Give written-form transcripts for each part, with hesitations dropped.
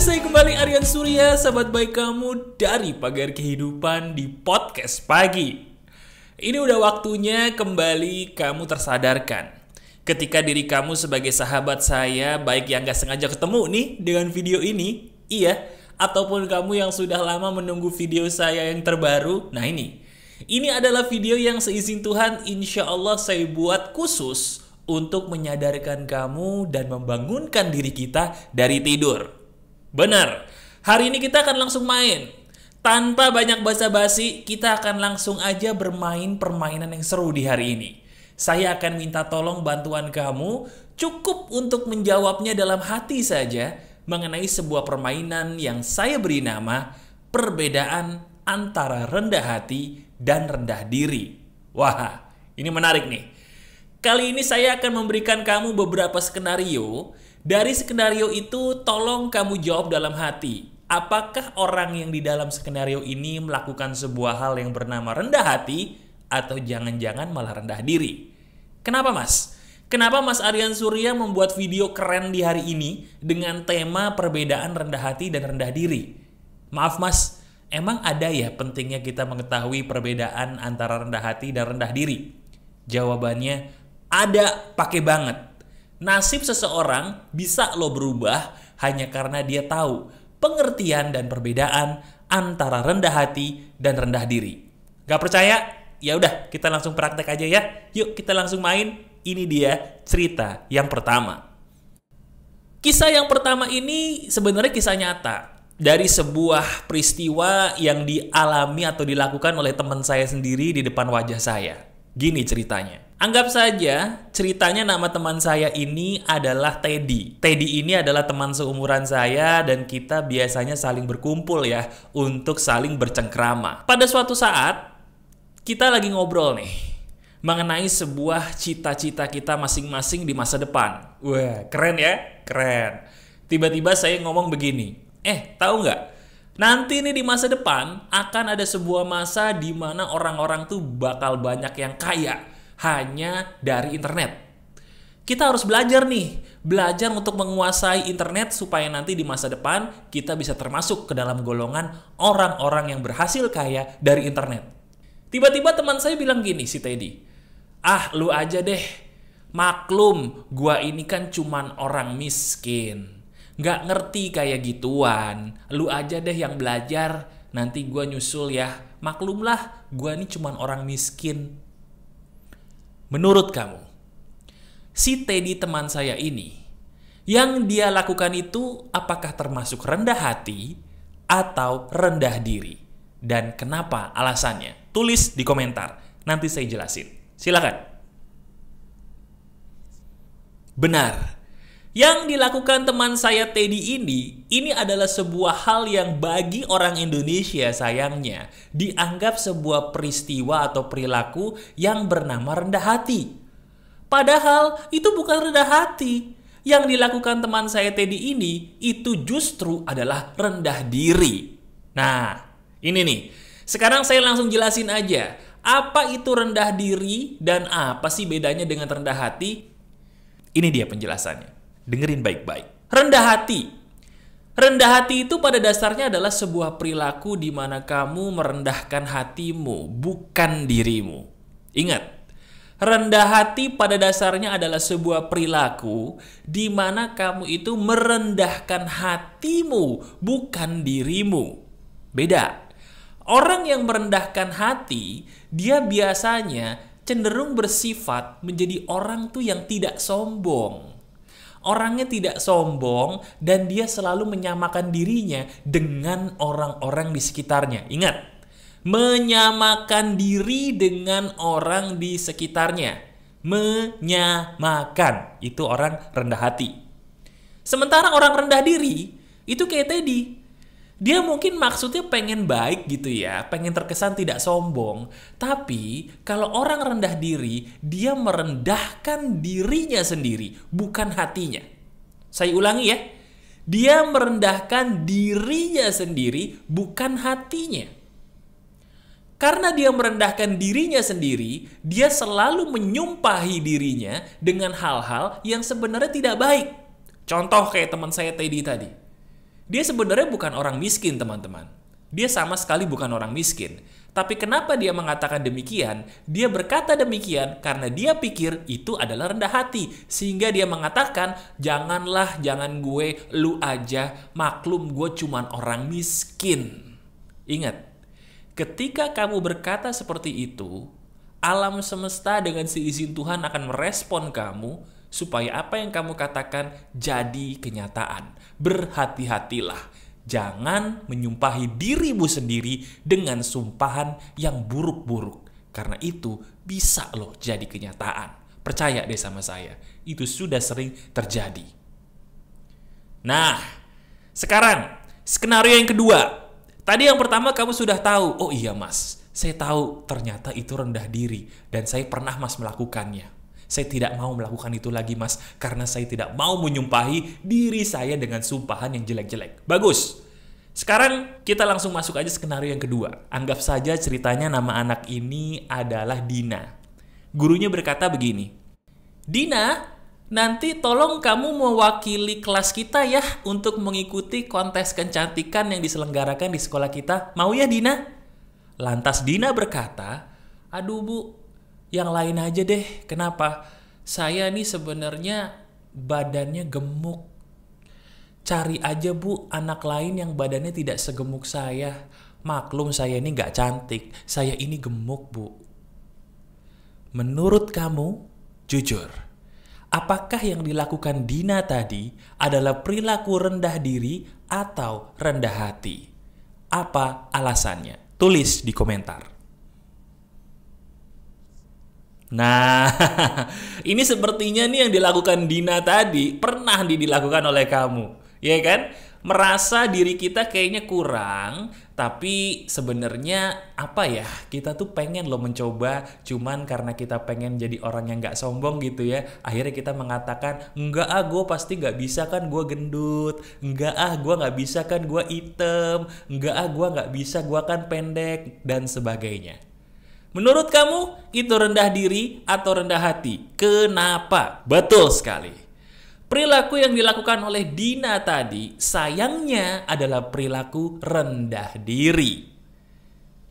Saya kembali Aryan Surya, sahabat baik kamu dari Pagar Kehidupan di podcast pagi. Ini udah waktunya kembali kamu tersadarkan. Ketika diri kamu sebagai sahabat saya, baik yang gak sengaja ketemu nih dengan video ini, iya, ataupun kamu yang sudah lama menunggu video saya yang terbaru, nah ini adalah video yang seizin Tuhan insya Allah saya buat khusus untuk menyadarkan kamu dan membangunkan diri kita dari tidur. Benar, hari ini kita akan langsung main. Tanpa banyak basa-basi, kita akan langsung aja bermain permainan yang seru di hari ini. Saya akan minta tolong bantuan kamu, cukup untuk menjawabnya dalam hati saja mengenai sebuah permainan yang saya beri nama perbedaan antara rendah hati dan rendah diri. Wah, ini menarik nih. Kali ini saya akan memberikan kamu beberapa skenario. Dari skenario itu tolong kamu jawab dalam hati. Apakah orang yang di dalam skenario ini melakukan sebuah hal yang bernama rendah hati atau jangan-jangan malah rendah diri? Kenapa mas? Kenapa Mas Aryan Surya membuat video keren di hari ini dengan tema perbedaan rendah hati dan rendah diri? Maaf mas, emang ada ya pentingnya kita mengetahui perbedaan antara rendah hati dan rendah diri? Jawabannya ada, pakai banget. Nasib seseorang bisa lo berubah hanya karena dia tahu pengertian dan perbedaan antara rendah hati dan rendah diri. Gak percaya? Ya udah, kita langsung praktek aja ya. Yuk kita langsung main. Ini dia cerita yang pertama. Kisah yang pertama ini sebenarnya kisah nyata dari sebuah peristiwa yang dialami atau dilakukan oleh teman saya sendiri di depan wajah saya. Gini ceritanya. Anggap saja ceritanya nama teman saya ini adalah Teddy. Teddy ini adalah teman seumuran saya dan kita biasanya saling berkumpul ya untuk saling bercengkrama. Pada suatu saat kita lagi ngobrol nih mengenai sebuah cita-cita kita masing-masing di masa depan. Wah, keren ya? Keren. Tiba-tiba saya ngomong begini. Tahu nggak? Nanti nih di masa depan akan ada sebuah masa di mana orang-orang tuh bakal banyak yang kaya hanya dari internet. Kita harus belajar nih, belajar untuk menguasai internet supaya nanti di masa depan kita bisa termasuk ke dalam golongan orang-orang yang berhasil kaya dari internet. Tiba-tiba teman saya bilang gini, si Teddy, lu aja deh, maklum gua ini kan cuman orang miskin, nggak ngerti kayak gituan, lu aja deh yang belajar, nanti gua nyusul ya, maklumlah gua ini cuman orang miskin. Menurut kamu, si Teddy teman saya ini, yang dia lakukan itu apakah termasuk rendah hati atau rendah diri? Dan kenapa alasannya? Tulis di komentar, nanti saya jelasin. Silakan. Benar, yang dilakukan teman saya Teddy ini adalah sebuah hal yang bagi orang Indonesia sayangnya dianggap sebuah peristiwa atau perilaku yang bernama rendah hati. Padahal itu bukan rendah hati. Yang dilakukan teman saya Teddy ini itu justru adalah rendah diri. Nah, ini nih. Sekarang saya langsung jelasin aja. Apa itu rendah diri dan apa sih bedanya dengan rendah hati? Ini dia penjelasannya. Dengerin baik-baik. Rendah hati. Rendah hati itu pada dasarnya adalah sebuah perilaku di mana kamu merendahkan hatimu, bukan dirimu. Ingat, rendah hati pada dasarnya adalah sebuah perilaku di mana kamu itu merendahkan hatimu, bukan dirimu. Beda. Orang yang merendahkan hati, dia biasanya cenderung bersifat menjadi orang tuh yang tidak sombong. Orangnya tidak sombong dan dia selalu menyamakan dirinya dengan orang-orang di sekitarnya. Ingat, menyamakan diri dengan orang di sekitarnya. Menyamakan, itu orang rendah hati. Sementara orang rendah diri, itu kayak Teddy. Dia mungkin maksudnya pengen baik gitu ya, pengen terkesan tidak sombong. Tapi kalau orang rendah diri, dia merendahkan dirinya sendiri, bukan hatinya. Saya ulangi ya, dia merendahkan dirinya sendiri, bukan hatinya. Karena dia merendahkan dirinya sendiri, dia selalu menyumpahi dirinya dengan hal-hal yang sebenarnya tidak baik. Contoh kayak teman saya Teddy tadi. Dia sebenarnya bukan orang miskin, teman-teman. Dia sama sekali bukan orang miskin. Tapi kenapa dia mengatakan demikian? Dia berkata demikian karena dia pikir itu adalah rendah hati. Sehingga dia mengatakan, jangan gue, lu aja, maklum gue cuman orang miskin. Ingat, ketika kamu berkata seperti itu, alam semesta dengan seizin Tuhan akan merespon kamu supaya apa yang kamu katakan jadi kenyataan. Berhati-hatilah. Jangan menyumpahi dirimu sendiri dengan sumpahan yang buruk-buruk. Karena itu bisa loh jadi kenyataan. Percaya deh sama saya. Itu sudah sering terjadi. Nah, sekarang skenario yang kedua. Tadi yang pertama kamu sudah tahu. Oh iya mas, saya tahu ternyata itu rendah diri. Dan saya pernah mas melakukannya. Saya tidak mau melakukan itu lagi mas, karena saya tidak mau menyumpahi diri saya dengan sumpahan yang jelek-jelek. Bagus. Sekarang kita langsung masuk aja skenario yang kedua. Anggap saja ceritanya nama anak ini adalah Dina. Gurunya berkata begini, Dina, nanti tolong kamu mewakili kelas kita ya untuk mengikuti kontes kecantikan yang diselenggarakan di sekolah kita. Mau ya Dina? Lantas Dina berkata, aduh bu, yang lain aja deh. Kenapa? Saya nih sebenarnya badannya gemuk. Cari aja bu anak lain yang badannya tidak segemuk saya. Maklum saya ini gak cantik. Saya ini gemuk bu. Menurut kamu, jujur, apakah yang dilakukan Dina tadi adalah perilaku rendah diri atau rendah hati? Apa alasannya? Tulis di komentar. Nah, ini sepertinya nih yang dilakukan Dina tadi pernah dilakukan oleh kamu, ya kan? Merasa diri kita kayaknya kurang, tapi sebenarnya apa ya? Kita tuh pengen loh mencoba, cuman karena kita pengen jadi orang yang gak sombong gitu ya. Akhirnya kita mengatakan, enggak ah gue pasti gak bisa kan gue gendut, enggak ah gue gak bisa kan gue hitam, enggak ah gue gak bisa gue kan pendek, dan sebagainya. Menurut kamu itu rendah diri atau rendah hati? Kenapa? Betul sekali. Perilaku yang dilakukan oleh Dina tadi sayangnya adalah perilaku rendah diri.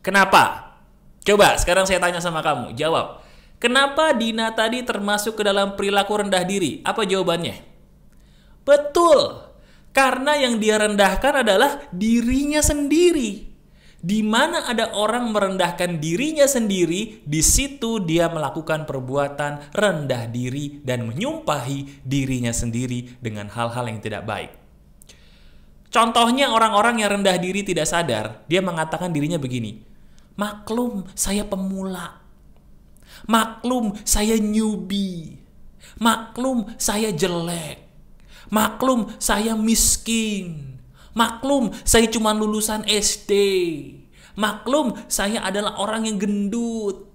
Kenapa? Coba sekarang saya tanya sama kamu, jawab. Kenapa Dina tadi termasuk ke dalam perilaku rendah diri? Apa jawabannya? Betul. Karena yang dia rendahkan adalah dirinya sendiri. Di mana ada orang merendahkan dirinya sendiri, di situ dia melakukan perbuatan rendah diri dan menyumpahi dirinya sendiri dengan hal-hal yang tidak baik. Contohnya orang-orang yang rendah diri tidak sadar, dia mengatakan dirinya begini, maklum saya pemula, maklum saya newbie, maklum saya jelek, maklum saya miskin, maklum, saya cuma lulusan SD. Maklum, saya adalah orang yang gendut.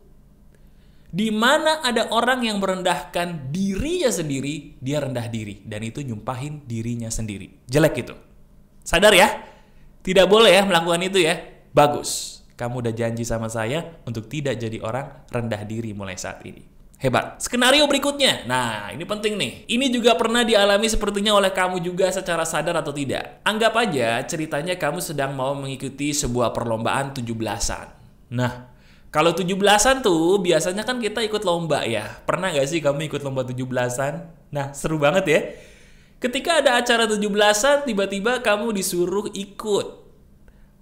Di mana ada orang yang merendahkan dirinya sendiri, dia rendah diri. Dan itu nyumpahin dirinya sendiri. Jelek itu. Sadar ya? Tidak boleh ya melakukan itu ya. Bagus. Kamu udah janji sama saya untuk tidak jadi orang rendah diri mulai saat ini. Hebat. Skenario berikutnya. Nah, ini penting nih. Ini juga pernah dialami sepertinya oleh kamu juga secara sadar atau tidak. Anggap aja ceritanya kamu sedang mau mengikuti sebuah perlombaan 17-an. Nah, kalau 17-an tuh biasanya kan kita ikut lomba ya. Pernah gak sih kamu ikut lomba 17-an? Nah, seru banget ya. Ketika ada acara 17-an, tiba-tiba kamu disuruh ikut.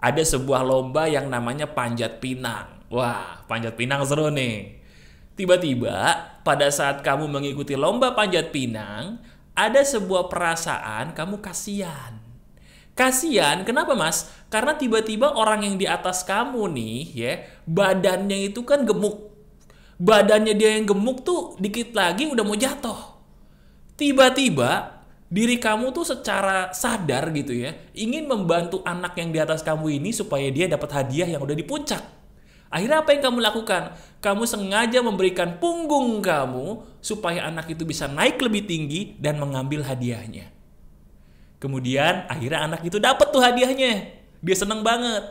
Ada sebuah lomba yang namanya panjat pinang. Wah, panjat pinang seru nih. Tiba-tiba pada saat kamu mengikuti lomba panjat pinang, ada sebuah perasaan kamu kasihan. Kasihan, kenapa mas? Karena tiba-tiba orang yang di atas kamu nih, ya, badannya itu kan gemuk. Badannya dia yang gemuk tuh dikit lagi udah mau jatuh. Tiba-tiba diri kamu tuh secara sadar gitu ya, ingin membantu anak yang di atas kamu ini supaya dia dapat hadiah yang udah di puncak. Akhirnya apa yang kamu lakukan? Kamu sengaja memberikan punggung kamu supaya anak itu bisa naik lebih tinggi dan mengambil hadiahnya. Kemudian akhirnya anak itu dapat tuh hadiahnya. Dia seneng banget.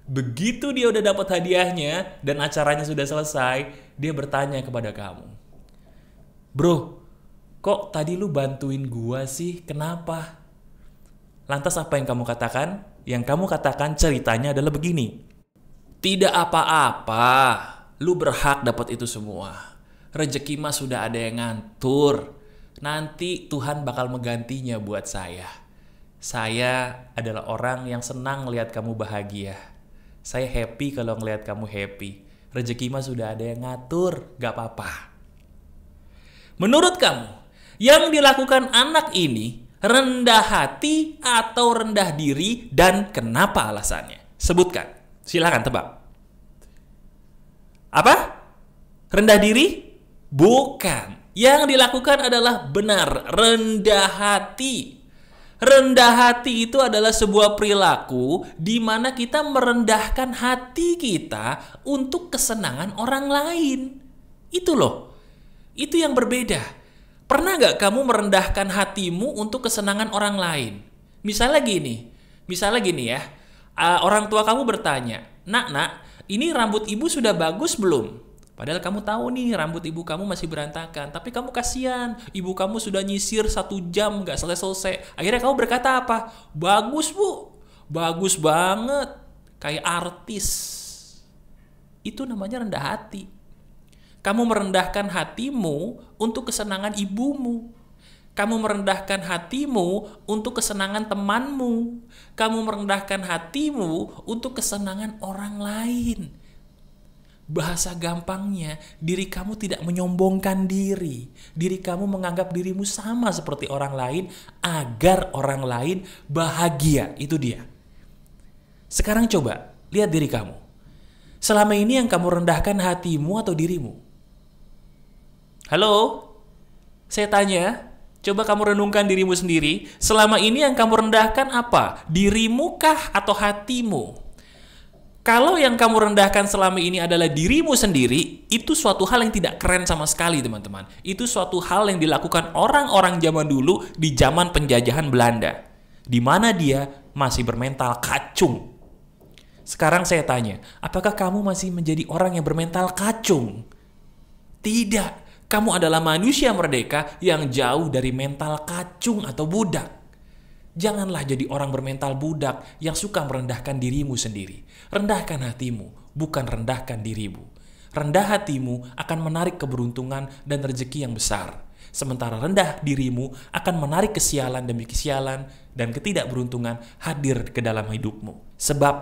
Begitu dia udah dapat hadiahnya dan acaranya sudah selesai, dia bertanya kepada kamu, bro, kok tadi lu bantuin gua sih? Kenapa? Lantas apa yang kamu katakan? Yang kamu katakan ceritanya adalah begini. Tidak apa-apa, lu berhak dapat itu semua. Rezeki mah sudah ada yang ngatur. Nanti Tuhan bakal menggantinya buat saya. Saya adalah orang yang senang melihat kamu bahagia. Saya happy kalau ngelihat kamu happy. Rezeki mah sudah ada yang ngatur, gak apa-apa. Menurut kamu, yang dilakukan anak ini rendah hati atau rendah diri dan kenapa alasannya? Sebutkan. Silakan tebak. Apa? Rendah diri? Bukan. Yang dilakukan adalah benar, rendah hati. Rendah hati itu adalah sebuah perilaku di mana kita merendahkan hati kita untuk kesenangan orang lain. Itu loh. Itu yang berbeda. Pernah gak kamu merendahkan hatimu untuk kesenangan orang lain? Misalnya gini ya, orang tua kamu bertanya, nak, ini rambut ibu sudah bagus belum? Padahal kamu tahu nih rambut ibu kamu masih berantakan, tapi kamu kasihan, ibu kamu sudah nyisir 1 jam gak selesai-selesai. Akhirnya kamu berkata apa? Bagus bu, bagus banget, kayak artis. Itu namanya rendah hati. Kamu merendahkan hatimu untuk kesenangan ibumu. Kamu merendahkan hatimu untuk kesenangan temanmu. Kamu merendahkan hatimu untuk kesenangan orang lain. Bahasa gampangnya, diri kamu tidak menyombongkan diri. Diri kamu menganggap dirimu sama seperti orang lain agar orang lain bahagia. Itu dia. Sekarang coba, lihat diri kamu. Selama ini yang kamu rendahkan hatimu atau dirimu? Halo? Saya tanya, coba kamu renungkan dirimu sendiri. Selama ini yang kamu rendahkan apa? Dirimu kah atau hatimu? Kalau yang kamu rendahkan selama ini adalah dirimu sendiri, itu suatu hal yang tidak keren sama sekali, teman-teman. Itu suatu hal yang dilakukan orang-orang zaman dulu di zaman penjajahan Belanda, di mana dia masih bermental kacung. Sekarang saya tanya, apakah kamu masih menjadi orang yang bermental kacung? Tidak. Kamu adalah manusia merdeka yang jauh dari mental kacung atau budak. Janganlah jadi orang bermental budak yang suka merendahkan dirimu sendiri. Rendahkan hatimu, bukan rendahkan dirimu. Rendah hatimu akan menarik keberuntungan dan rezeki yang besar. Sementara rendah dirimu akan menarik kesialan demi kesialan dan ketidakberuntungan hadir ke dalam hidupmu. Sebab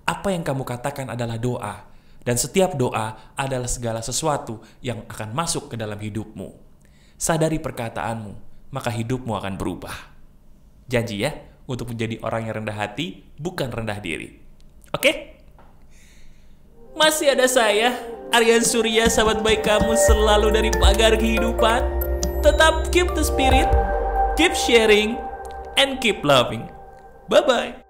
apa yang kamu katakan adalah doa. Dan setiap doa adalah segala sesuatu yang akan masuk ke dalam hidupmu. Sadari perkataanmu, maka hidupmu akan berubah. Janji ya, untuk menjadi orang yang rendah hati, bukan rendah diri. Oke? Masih ada saya, Aryan Surya, sahabat baik kamu selalu dari pagar kehidupan. Tetap keep the spirit, keep sharing, and keep loving. Bye-bye.